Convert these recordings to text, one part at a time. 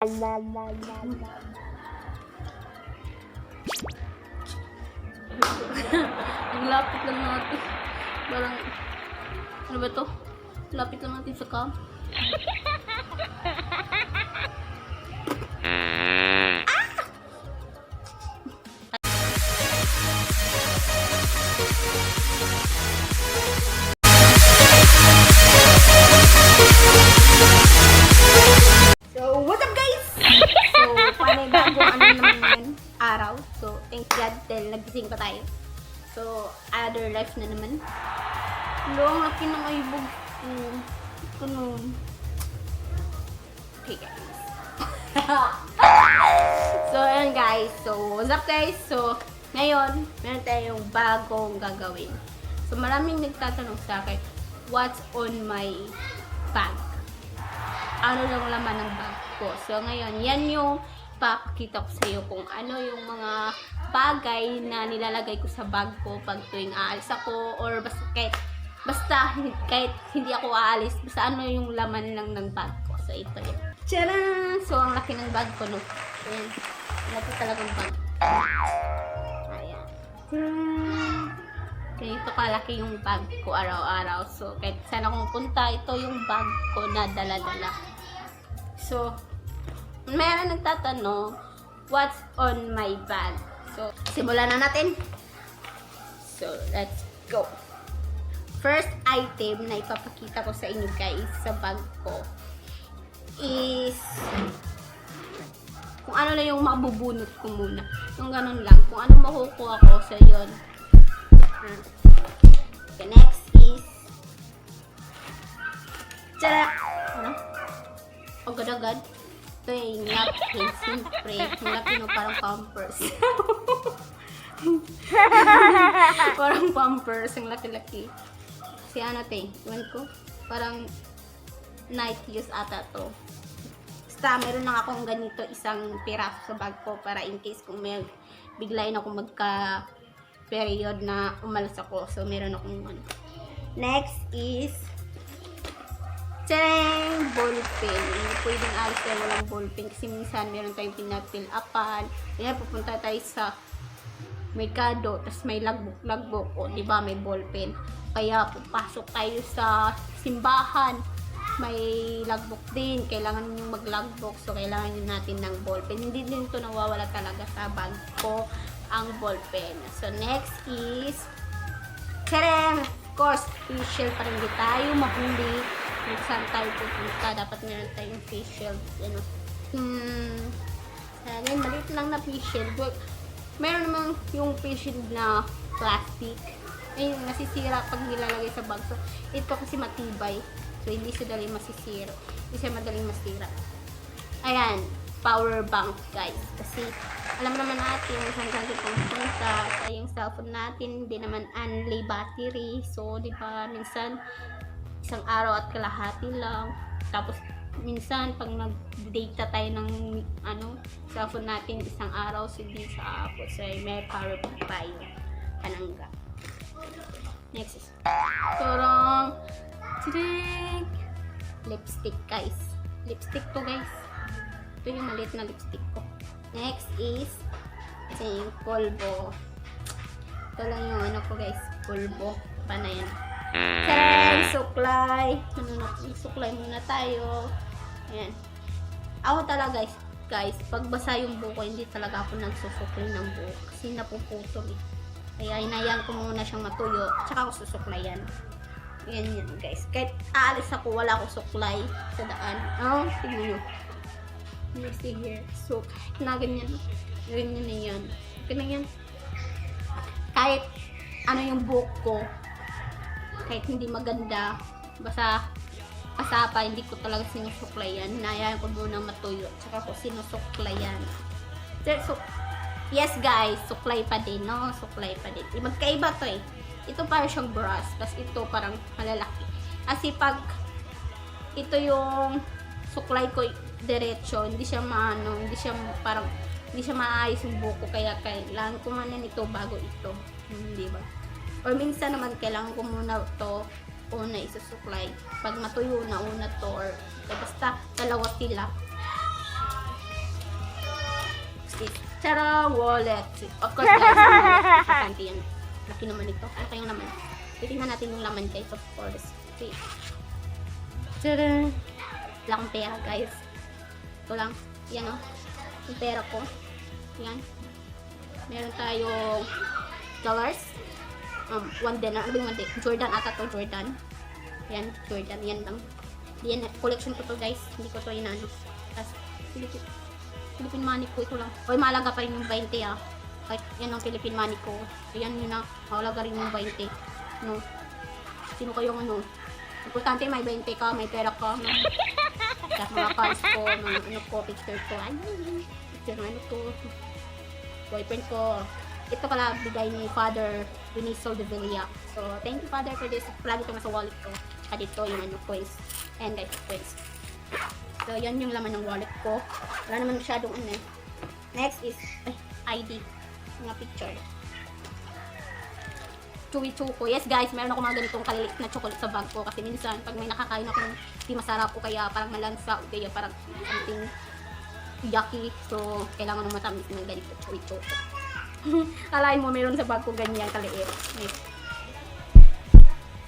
Ang lapit lang natin. Parang, ano ba to? Lapit lang natin sa cam. So, what's up guys? So, paano yung bago ano naman ngayon? Araw. So, thank God dahil nagising pa tayo. So, other life na naman. Hello, ang laki ng aibog. Ito nun. Okay guys. So, ayan guys. So, what's up guys? So, ngayon, meron tayong bagong gagawin. So, maraming nagtatanong sa akin, what's on my bag? Ano lang laman ng bag ko. So, ngayon, yan yung papakita ko sa iyo kung ano yung mga bagay na nilalagay ko sa bag ko pag tuwing aalis ako or basta kahit hindi ako aalis, basta ano yung laman lang ng bag ko. So, ito yun. Tcharan! So, ang laki ng bag ko, no? Ayan. Laki talagang bag. Ayan. Tcharan! Ganito kalaki yung bag ko araw-araw. So, kahit saan akong punta, ito yung bag ko na dala-dala. So, meron nagtatanong, what's on my bag? So, simulan na natin. So, let's go. First item na ipapakita ko sa inyo guys sa bag ko is kung ano lang yung mabubunot ko muna. Yung ganun lang. Kung ano makukuha ko sa yun. Okay, next is tara! Ano? Agad-agad. Ito yung napkin. Siyempre. Yung napkin parang pampers. Parang pampers. Yung laki-laki. Kasi ano te, iwan ko. Parang night use ata to. Basta meron lang akong ganito isang piraso sa bag ko para in case kung may biglayin ako magka period na umalas ako. So meron akong ano. Next is tadang! Ballpen. Hindi pwedeng alis tayo walang ballpen kasi minsan meron tayong pinafill upan. Kaya pupunta tayo sa Mercado, tapos may logbook, o diba may ballpen. Kaya pupasok tayo sa simbahan, may logbook din, kailangan nyo mag-logbook, so kailangan nyo natin ng ballpen. Hindi din ito nawawala talaga sa bag ko, ang ballpen. So next is tadang! Of course, facial para hindi tayo mahuli kung saan tayo pupunta. Dapat meron tayong facial, ano. Sana maliit lang na facial. Meron naman yung facial na plastic. Ayun, nasisira pag nilalagay sa bag. So, ito kasi matibay. So, hindi siya daling masisira. Hindi siya madaling masira. Ayan, power bank guys. Kasi, alam naman natin, saan tayo pupunta. Sa yung cellphone natin, hindi naman only battery. So, di ba, minsan, isang araw at kalahati lang. Tapos, minsan pag nag-data tayo ng cellphone natin isang araw, hindi sa apo. So, may power bank tayo. Panangga. Next is turong lipstick guys. Lipstick to guys. Ito yung maliit na lipstick ko. Next is yung polvo. Ito lang yung ano ko guys. Polvo. Paano yan? Tara! Suklay. Suklay muna tayo. Ayan. Ako talaga guys, pag basa yung buko, hindi talaga ako nagsusuklay ng buko. Kasi napuputol eh. Kaya inayan ko muna siyang matuyo. Tsaka ako susuklayan. Ayan yan guys. Kahit aalis ako, wala akong suklay sa daan. Oh, tignan nyo. Let me see here. So, kahit na ganyan. Ganyan na yan. Ganyan yan. Kahit ano yung buhok ko, kahit hindi maganda, basta pa, hindi ko talaga sinusuklayan. Hinayaan ko muna matuyo. Tsaka ko sinusuklayan. So, yes guys, suklay pa din, no? Suklay pa din. Magkaiba to eh. Ito parang siyang brush, tapos ito parang malalaki. Kasi pag ito yung suklay ko diretso, hindi siya hindi siya parang, hindi siya maayos yung buko. Kaya kailangan ko muna nito bago ito. Hindi ba? Or minsan naman kailangan ko muna to una isusuklay. Pag matuyo na una to, or basta dalawa sila. is Tara wallet. Of course, guys, importante yan. Laki naman ito. Ano kayong laman? Titingnan natin yung laman, guys, of course. Okay. Tara! Wala akong pera, guys. Ito lang. Yan, o. Yung pera ko. Yan. Meron tayong dollars. One din. Ano ba yung one din? Jordan ata to, Jordan. Yan, Jordan. Yan lang. Yan, collection ko to, guys. Hindi ko to inano. Tapos, Philippine money ko. Ito lang. Oy, mahalaga pa rin yung 20, ah. Kahit yan ang Philippine money ko. So, yan yun na. Mahalaga rin yung 20. No? Sino kayong ano? Importante may 20 ka, may pera ka. No? Tapos mga cards ko, mga ano ko, picture ko. Ay, picture ng ano ko. Boyfriend ko. Ito pala bigay ni Father Vinicio de Villa. So, thank you Father for this. Palagi ito nasa wallet ko. At ito yung ano, coins. And guys, coins. So, yan yung laman ng wallet ko. Wala naman masyadong ano eh. Next is ID. Mga picture. Chewy Choco. Yes guys, meron ako mga ganitong kaliliit na chocolate sa bag ko. Kasi minsan, pag may nakakain ako ng di masarap ko, kaya parang malansa o kaya parang something yucky. So, kailangan ng matamis ng ganito, Chewy Choco. Alain mo, meron sa bag ko ganyan kaliit. Yes.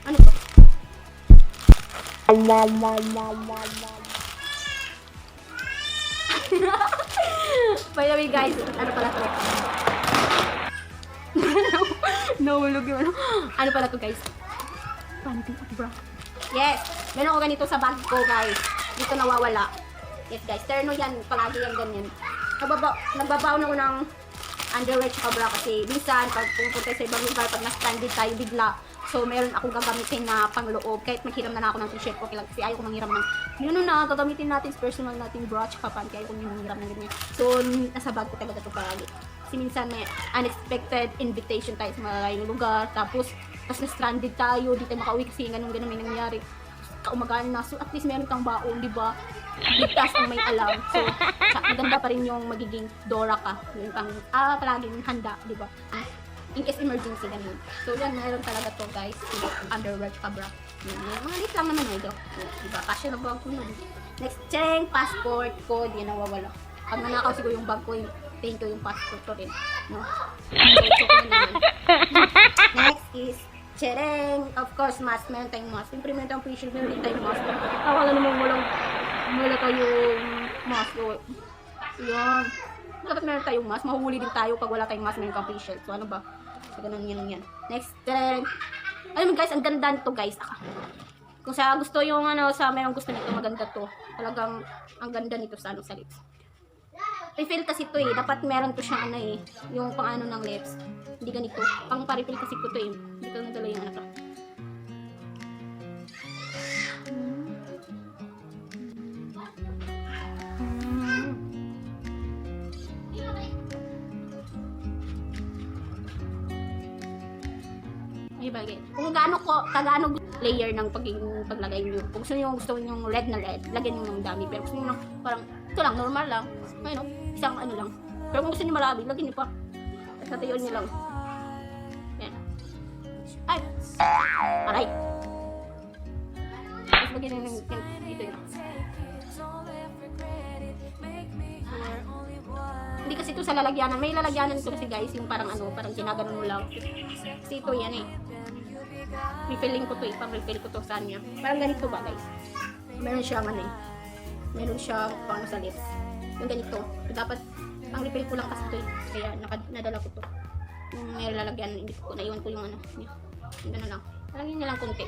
Ano to? By the way guys, ano pala to? Nahulog yung ano. Ano pala to guys? Panty at bra. Yes! Meron ako ganito sa bag ko guys. Dito nawawala. Yes guys, terno yan. Palagi yan ganyan. Nagbabaon ako ng underwear tsaka bra kasi minsan pag pupunta sa ibang lugar, pag na-stranded tayo bigla, so meron akong gagamitin na pangloob kahit maghiram na ako ng t-shirt ko kasi ayaw ko manghiram ng yun na, gagamitin natin personal natin bra tsaka panty, ayaw ko manghiram ng ganyan. So nasa bag ko talaga ito palagi kasi minsan may unexpected invitation tayo sa malayong lugar, tapos na-stranded tayo, di tayo makauwi kasi ganun may nangyari, kaumagaan na, so at least meron kang baon, di ba? Ligtas kung may alam. So, maganda pa rin yung magiging Dora ka. Yung pang, palaging handa, di ba? In case emergency, ganun. So, yan, meron talaga to guys. Underwear, tsaka bra. Mga lit lang naman, ito. Di ba? Kasi na bag ko nun. Next, cheng, passport ko, di nawawala. Pag nanakaw siguro yung bag ko, thank you yung passport ko rin. No? So, next is, chereng, of course, mask. Meron tayong mask. Siyempre, meron tayong facial, meron din tayong mask. Wala naman wala tayong mask. Yan. Dapat meron tayong mask. Mahuhuli din tayo pag wala tayong mask, meron kang facial. So, ano ba? So, ganun yan. Next, chereng. Alam mo guys, ang ganda nito guys. Kung sa gusto yung ano, sa merong gusto nito, maganda to. Talagang, ang ganda nito sa ano, sa lips. Refill kasi ito eh. Dapat meron to siyang ano eh. Yung pang ano ng lips. Hindi ganito. Pang pa-refill kasi ko to eh. Hindi ko nadala yung ano to. Ay bagay. Kung gaano layer ng paglagay niyo. Kung gusto niyo yung red na red, lagyan niyo ng dami. Pero gusto niyo parang ito lang, normal lang. Ayun, isang ano lang. Pero kung gusto niyo marami, lagyan niyo pa. Natayuan niyo lang. Yan. Ay! Aray! Tapos lagyan niyo ng dito yun. Hindi kasi ito sa lalagyanan. May lalagyanan ito kasi guys, yung parang ano, parang ginaganon mo lang. Kasi ito yan eh. Refilling ko to eh, pang-refill ko to sa kanya. Parang ganito ba guys? Meron siyang ano eh. Meron siyang pang sa lips. Yung ganito. So, dapat pang-refill ko lang kasi ito eh. Kaya nadala ko to. Yung may lalagyan, hindi ko, naiwan ko yung ano. Yung gano'n lang. Palagyan niya lang konti.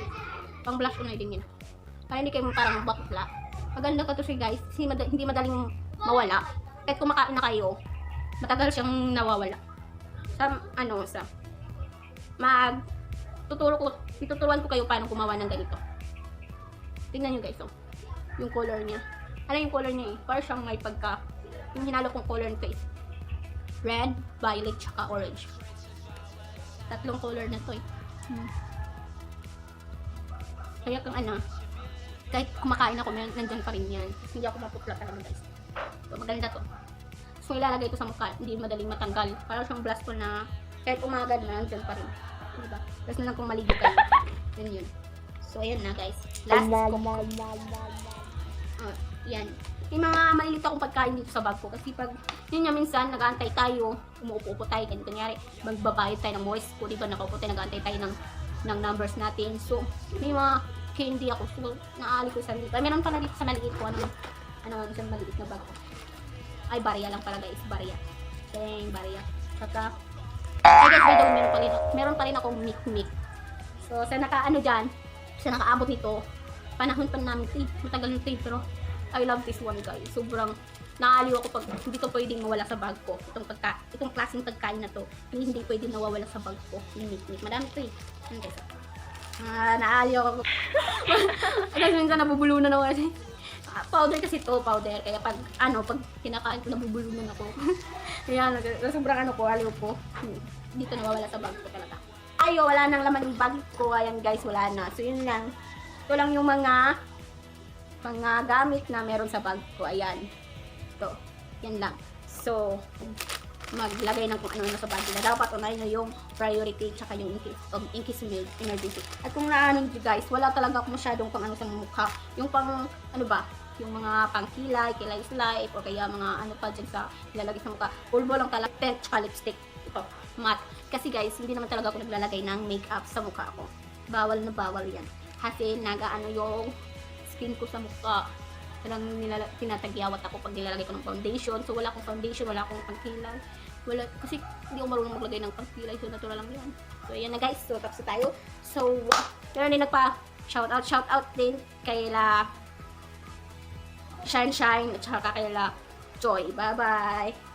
Pang-blush ko na din yan. Para hindi kayo parang bakla. Maganda ka to siya guys. Kasi hindi madaling mawala. Kahit kumakain na kayo, matagal siyang nawawala. Tuturuan ko kayo paano gumawa ng ganito. Tingnan nyo guys, oh. Yung color niya. Ano yung color niya eh? Parang siyang may pagka, yung hinalo kong color nito is red, violet, tsaka orange. Tatlong color na to eh. Kaya kung ano, kahit kumakain ako, nandyan pa rin yan. Hindi ako maputla talaga guys. So, maganda to. So, ilalagay ko sa mukha. Hindi madaling matanggal. Parang siyang blush ko na kahit umaga na, nandyan pa rin. Diba? Tapos na lang kung maligo kayo. Yun. So, ayan na guys. Last ko. Yan. May mga maliliit akong pagkain dito sa bag ko. Kasi pag, yun nga minsan, nag-aantay tayo, umuupo-upo tayo, ganito kunyari, magbabayad tayo ng voice ko, di ba, nakaupo tayo, nag-aantay tayo ng numbers natin. So, may mga candy ako. So, naali ko sa dito. Ay, meron pala dito sa maliit ko, ano, isang maliit na bag ko. Ay, barya lang pala guys, barya. Barya. Saka, ay guys, by the way, meron pa rin akong Mic. So, sa naka-ano dyan, sa nakaabot nito, panahon pa namin, matagal nito pero I love this one guys. Sobrang naaliw ako pag hindi to pwedeng mawala sa bag ko. Itong klaseng pagkain na to, hindi pwedeng nawawala sa bag ko. Yung Mic. Madami to eh. Ano guys? Naaliw ako. Kasi minsan nabubulunan ako kasi. Powder kasi to, powder. Kaya pag kinakain ko, nabubulunan ako. Ayan, sobrang aliw ko. Dito nawawala sa bag ko talaga. Ay, wala nang laman yung bag ko. Ayan guys, wala na. So yun lang. Ito lang yung mga gamit na meron sa bag ko. Ayan. Ito. Yan lang. So, maglagay ng kung ano sa bag nila. Dapat unahin nyo yung priority tsaka yung in case may emergency. At kung naanin nyo guys, wala talaga ako masyadong pang ano sa mukha. Yung pang, yung mga pangkilay, kilay slide, o kaya mga ano pa dyan sa ilalagay sa mukha. Pulbo lang talaga, tent tsaka lipstick. Ito, matte. Kasi guys, hindi naman talaga ako naglalagay ng makeup sa mukha ko. Bawal na bawal yan. Kasi nagaano yung skin ko sa mukha. Talagang tinatagyawat ako pag nilalagay ko ng foundation. So wala akong foundation, wala akong pangkilay. Kasi hindi ako marunong maglagay ng pangkilay. So natural lang yan. So yan na guys. So tapos na tayo. So meron din shoutout din kay Shine at saka kay Joy. Bye bye!